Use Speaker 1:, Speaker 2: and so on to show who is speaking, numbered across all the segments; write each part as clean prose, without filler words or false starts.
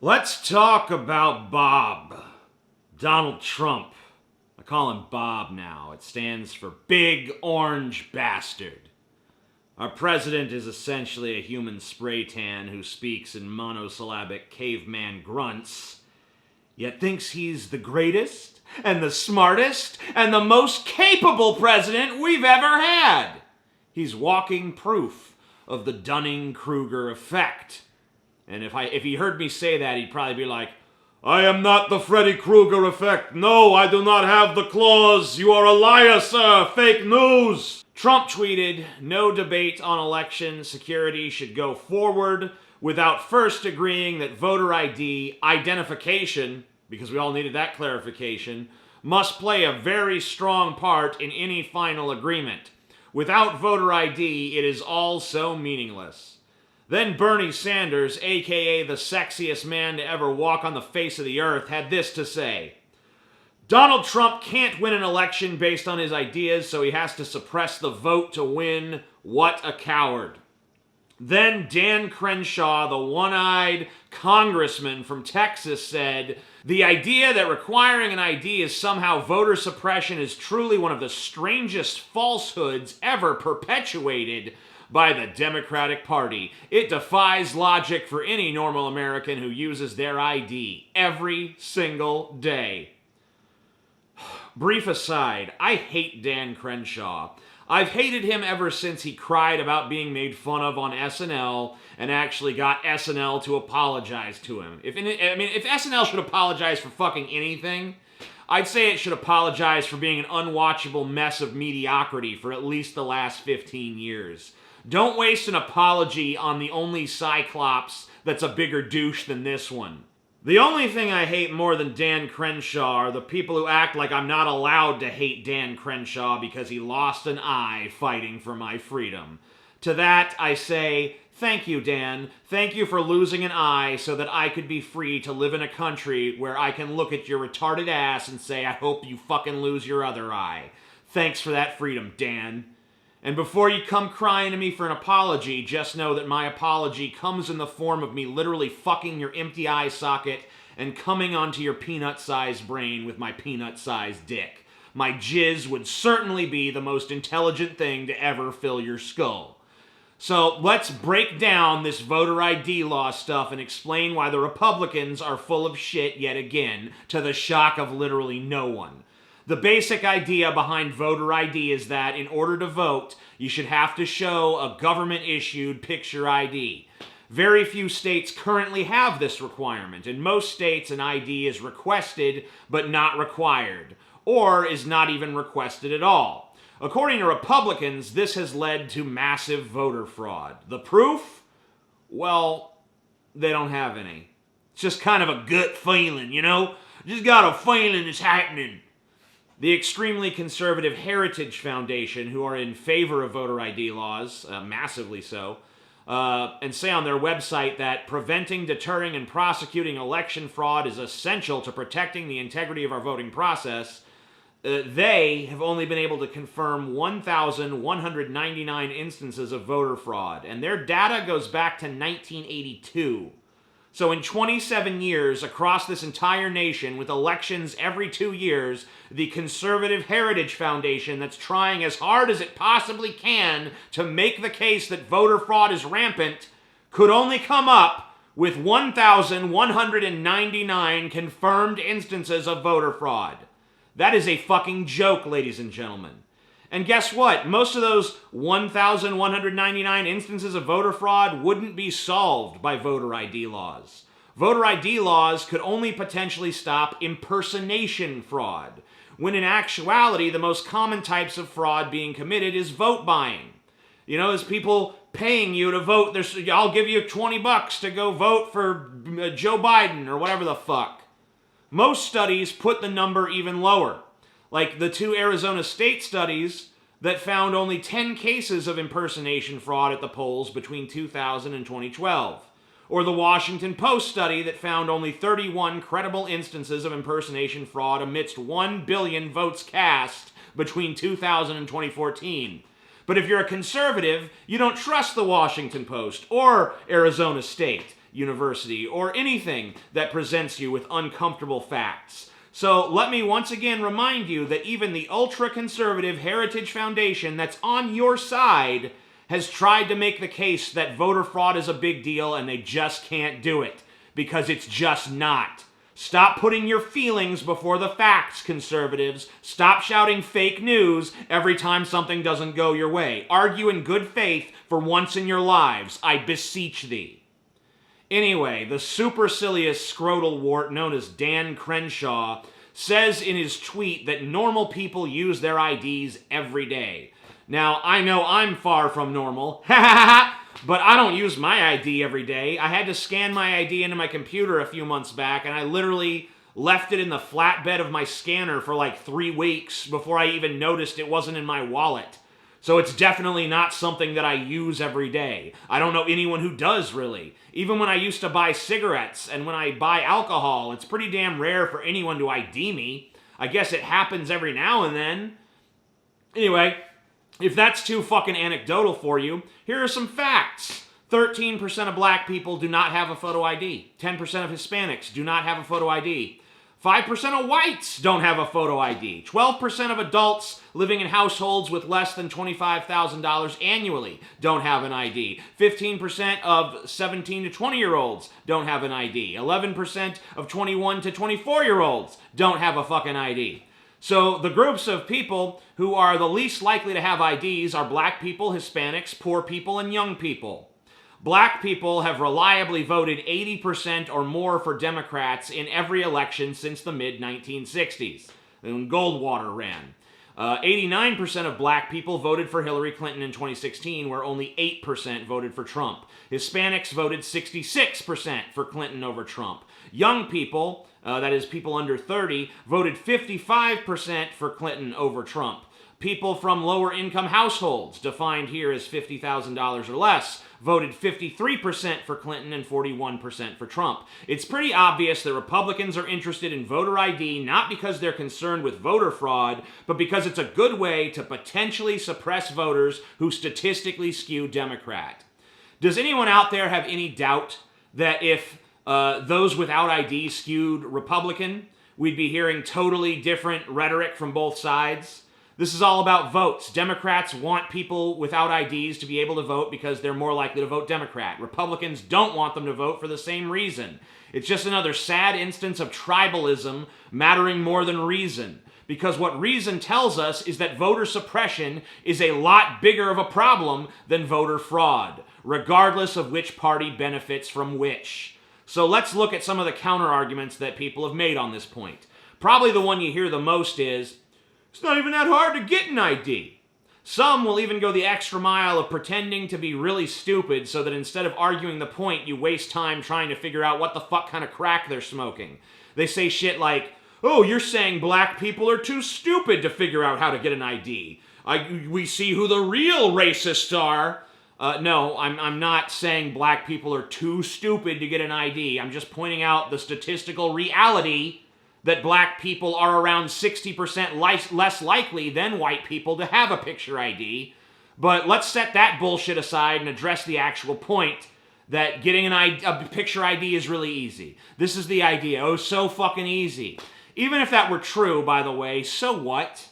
Speaker 1: Let's talk about Bob. Donald Trump. I call him Bob now. It stands for Big Orange Bastard. Our president is essentially a human spray tan who speaks in monosyllabic caveman grunts, yet thinks he's the greatest and the smartest and the most capable president we've ever had. He's walking proof of the Dunning-Kruger effect. And if he heard me say that, he'd probably be like, I am not the Freddy Krueger effect. No, I do not have the claws. You are a liar, sir. Fake news. Trump tweeted, no debate on election security should go forward without first agreeing that voter ID identification, because we all needed that clarification, must play a very strong part in any final agreement. Without voter ID, it is all so meaningless. Then Bernie Sanders, aka the sexiest man to ever walk on the face of the earth, had this to say. Donald Trump can't win an election based on his ideas, so he has to suppress the vote to win. What a coward. Then Dan Crenshaw, the one-eyed congressman from Texas, said, the idea that requiring an ID is somehow voter suppression is truly one of the strangest falsehoods ever perpetuated by the Democratic Party. It defies logic for any normal American who uses their ID every single day. Brief aside, I hate Dan Crenshaw. I've hated him ever since he cried about being made fun of on SNL and actually got SNL to apologize to him. If SNL should apologize for fucking anything, I'd say it should apologize for being an unwatchable mess of mediocrity for at least the last 15 years. Don't waste an apology on the only Cyclops that's a bigger douche than this one. The only thing I hate more than Dan Crenshaw are the people who act like I'm not allowed to hate Dan Crenshaw because he lost an eye fighting for my freedom. To that, I say, thank you, Dan. Thank you for losing an eye so that I could be free to live in a country where I can look at your retarded ass and say, I hope you fucking lose your other eye. Thanks for that freedom, Dan. And before you come crying to me for an apology, just know that my apology comes in the form of me literally fucking your empty eye socket and coming onto your peanut-sized brain with my peanut-sized dick. My jizz would certainly be the most intelligent thing to ever fill your skull. So let's break down this voter ID law stuff and explain why the Republicans are full of shit yet again, to the shock of literally no one. The basic idea behind voter ID is that in order to vote, you should have to show a government-issued picture ID. Very few states currently have this requirement. In most states, an ID is requested but not required, or is not even requested at all. According to Republicans, this has led to massive voter fraud. The proof? Well, they don't have any. It's just kind of a gut feeling, you know? Just got a feeling it's happening. The extremely conservative Heritage Foundation, who are in favor of voter ID laws, massively so, and say on their website that preventing, deterring, and prosecuting election fraud is essential to protecting the integrity of our voting process, they have only been able to confirm 1,199 instances of voter fraud, and their data goes back to 1982. So in 27 years, across this entire nation, with elections every 2 years, the conservative Heritage Foundation that's trying as hard as it possibly can to make the case that voter fraud is rampant could only come up with 1,199 confirmed instances of voter fraud. That is a fucking joke, ladies and gentlemen. And guess what? Most of those 1,199 instances of voter fraud wouldn't be solved by voter ID laws. Voter ID laws could only potentially stop impersonation fraud, when in actuality, the most common types of fraud being committed is vote buying. You know, there's people paying you to vote. I'll give you $20 to go vote for Joe Biden or whatever the fuck. Most studies put the number even lower. Like the 2 Arizona State studies that found only 10 cases of impersonation fraud at the polls between 2000 and 2012. Or the Washington Post study that found only 31 credible instances of impersonation fraud amidst 1 billion votes cast between 2000 and 2014. But if you're a conservative, you don't trust the Washington Post or Arizona State. university, or anything that presents you with uncomfortable facts. So let me once again remind you that even the ultra-conservative Heritage Foundation that's on your side has tried to make the case that voter fraud is a big deal and they just can't do it, because it's just not. Stop putting your feelings before the facts, conservatives. Stop shouting fake news every time something doesn't go your way. Argue in good faith for once in your lives, I beseech thee. Anyway, the supercilious scrotal wart known as Dan Crenshaw says in his tweet that normal people use their IDs every day. Now, I know I'm far from normal, but I don't use my ID every day. I had to scan my ID into my computer a few months back, and I literally left it in the flatbed of my scanner for like 3 weeks before I even noticed it wasn't in my wallet. So it's definitely not something that I use every day. I don't know anyone who does, really. Even when I used to buy cigarettes and when I buy alcohol, it's pretty damn rare for anyone to ID me. I guess it happens every now and then. Anyway, if that's too fucking anecdotal for you, here are some facts. 13% of black people do not have a photo ID. 10% of Hispanics do not have a photo ID. 5% of whites don't have a photo ID. 12% of adults living in households with less than $25,000 annually don't have an ID. 15% of 17 to 20-year-olds don't have an ID. 11% of 21 to 24-year-olds don't have a fucking ID. So the groups of people who are the least likely to have IDs are black people, Hispanics, poor people, and young people. Black people have reliably voted 80% or more for Democrats in every election since the mid-1960s, when Goldwater ran. 89% of black people voted for Hillary Clinton in 2016, where only 8% voted for Trump. Hispanics voted 66% for Clinton over Trump. Young people, that is people under 30, voted 55% for Clinton over Trump. People from lower income households, defined here as $50,000 or less, voted 53% for Clinton and 41% for Trump. It's pretty obvious that Republicans are interested in voter ID not because they're concerned with voter fraud, but because it's a good way to potentially suppress voters who statistically skew Democrat. Does anyone out there have any doubt that if those without ID skewed Republican, we'd be hearing totally different rhetoric from both sides? This is all about votes. Democrats want people without IDs to be able to vote because they're more likely to vote Democrat. Republicans don't want them to vote for the same reason. It's just another sad instance of tribalism mattering more than reason. Because what reason tells us is that voter suppression is a lot bigger of a problem than voter fraud, regardless of which party benefits from which. So let's look at some of the counter-arguments that people have made on this point. Probably the one you hear the most is, it's not even that hard to get an ID. Some will even go the extra mile of pretending to be really stupid so that instead of arguing the point, you waste time trying to figure out what the fuck kind of crack they're smoking. They say shit like, oh, you're saying black people are too stupid to figure out how to get an ID. We see who the real racists are. No, I'm not saying black people are too stupid to get an ID. I'm just pointing out the statistical reality that black people are around 60% less likely than white people to have a picture ID. But let's set that bullshit aside and address the actual point that getting a picture ID is really easy. This is the idea. Oh, so fucking easy. Even if that were true, by the way, so what?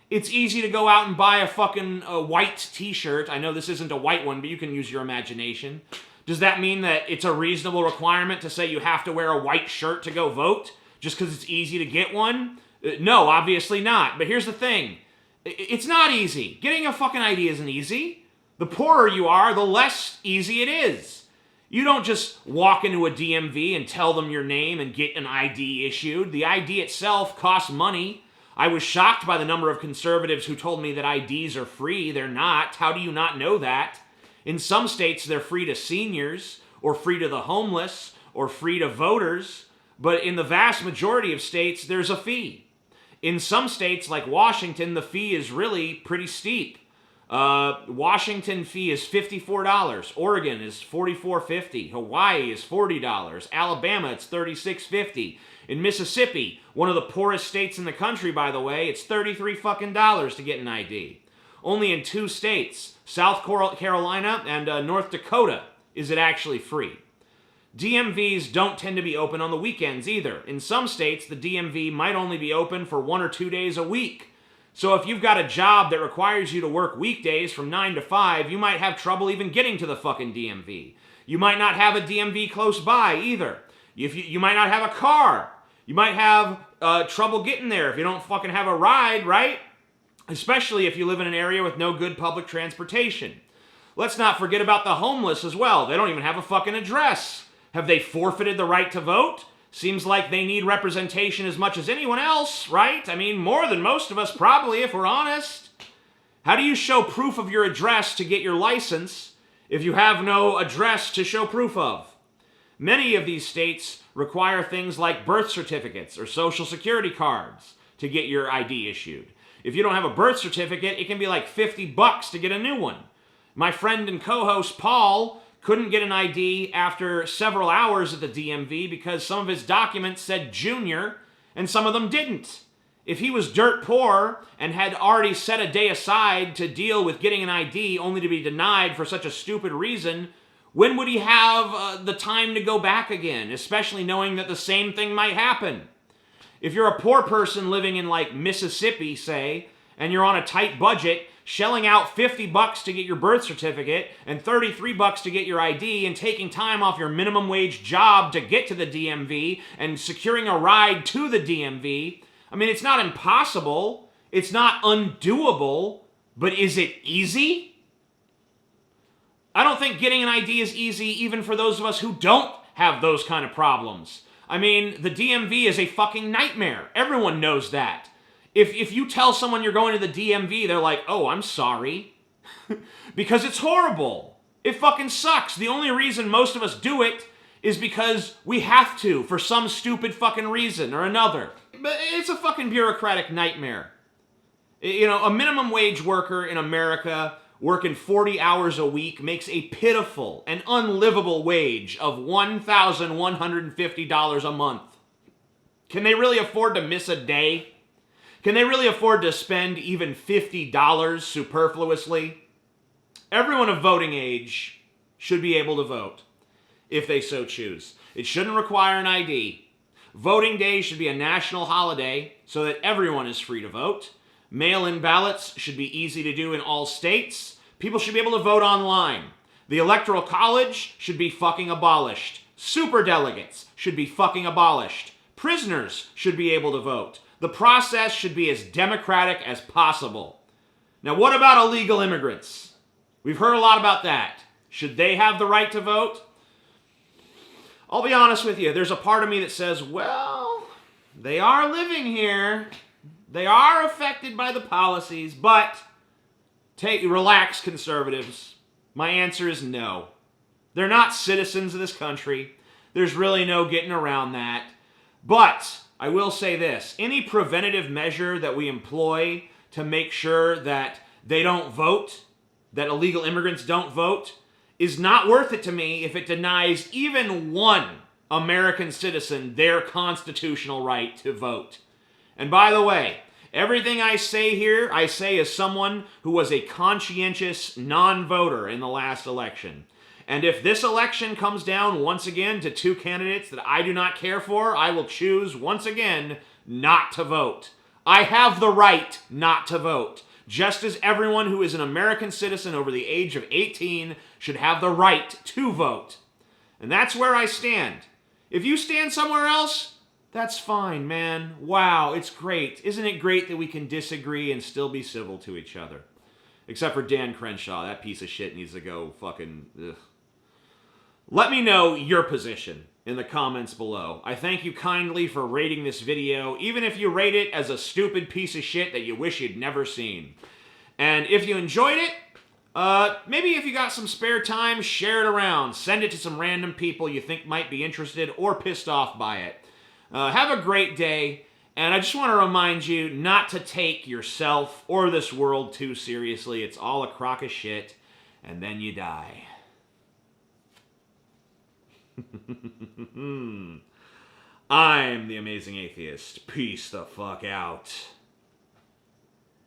Speaker 1: It's easy to go out and buy a fucking white t-shirt. I know this isn't a white one, but you can use your imagination. Does that mean that it's a reasonable requirement to say you have to wear a white shirt to go vote? Just because it's easy to get one? No, obviously not. But here's the thing. It's not easy. Getting a fucking ID isn't easy. The poorer you are, the less easy it is. You don't just walk into a DMV and tell them your name and get an ID issued. The ID itself costs money. I was shocked by the number of conservatives who told me that IDs are free. They're not. How do you not know that? In some states, they're free to seniors, or free to the homeless, or free to voters. But in the vast majority of states, there's a fee. In some states, like Washington, the fee is really pretty steep. Washington fee is $54. Oregon is $44.50. Hawaii is $40. Alabama, it's $36.50. In Mississippi, one of the poorest states in the country, by the way, it's $33 fucking dollars to get an ID. Only in 2 states, South Carolina and North Dakota, is it actually free. DMVs don't tend to be open on the weekends either. In some states, the DMV might only be open for 1 or 2 days a week. So if you've got a job that requires you to work weekdays from 9 to 5, you might have trouble even getting to the fucking DMV. You might not have a DMV close by either. You might not have a car. You might have trouble getting there if you don't fucking have a ride, right? Especially if you live in an area with no good public transportation. Let's not forget about the homeless as well. They don't even have a fucking address. Have they forfeited the right to vote? Seems like they need representation as much as anyone else, right? I mean, more than most of us probably, if we're honest. How do you show proof of your address to get your license if you have no address to show proof of? Many of these states require things like birth certificates or social security cards to get your ID issued. If you don't have a birth certificate, it can be like $50 to get a new one. My friend and co-host Paul couldn't get an ID after several hours at the DMV because some of his documents said junior and some of them didn't. If he was dirt poor and had already set a day aside to deal with getting an ID only to be denied for such a stupid reason, when would he have the time to go back again, especially knowing that the same thing might happen? If you're a poor person living in like Mississippi, say, and you're on a tight budget, shelling out $50 to get your birth certificate and $33 to get your ID and taking time off your minimum wage job to get to the DMV and securing a ride to the DMV, I mean, it's not impossible. It's not undoable, but is it easy? I don't think getting an ID is easy even for those of us who don't have those kind of problems. I mean, the DMV is a fucking nightmare. Everyone knows that. If you tell someone you're going to the DMV, they're like, oh, I'm sorry. Because it's horrible. It fucking sucks. The only reason most of us do it is because we have to for some stupid fucking reason or another. But it's a fucking bureaucratic nightmare. You know, a minimum wage worker in America working 40 hours a week makes a pitiful and unlivable wage of $1,150 a month. Can they really afford to miss a day? Can they really afford to spend even $50 superfluously? Everyone of voting age should be able to vote, if they so choose. It shouldn't require an ID. Voting day should be a national holiday so that everyone is free to vote. Mail-in ballots should be easy to do in all states. People should be able to vote online. The Electoral College should be fucking abolished. Superdelegates should be fucking abolished. Prisoners should be able to vote. The process should be as democratic as possible. Now, what about illegal immigrants? We've heard a lot about that. Should they have the right to vote? I'll be honest with you. There's a part of me that says, well, they are living here. They are affected by the policies, but relax, conservatives. My answer is no. They're not citizens of this country. There's really no getting around that. But I will say this, any preventative measure that we employ to make sure that they don't vote, that illegal immigrants don't vote, is not worth it to me if it denies even one American citizen their constitutional right to vote. And by the way, everything I say here, I say as someone who was a conscientious non-voter in the last election. And if this election comes down once again to two candidates that I do not care for, I will choose once again not to vote. I have the right not to vote, just as everyone who is an American citizen over the age of 18 should have the right to vote. And that's where I stand. If you stand somewhere else, that's fine, man. Wow, it's great. Isn't it great that we can disagree and still be civil to each other? Except for Dan Crenshaw. That piece of shit needs to go fucking... ugh. Let me know your position in the comments below. I thank you kindly for rating this video, even if you rate it as a stupid piece of shit that you wish you'd never seen. And if you enjoyed it, maybe if you got some spare time, share it around. Send it to some random people you think might be interested or pissed off by it. Have a great day, and I just want to remind you not to take yourself or this world too seriously. It's all a crock of shit, and then you die. I'm the Amazing Atheist. Peace the fuck out.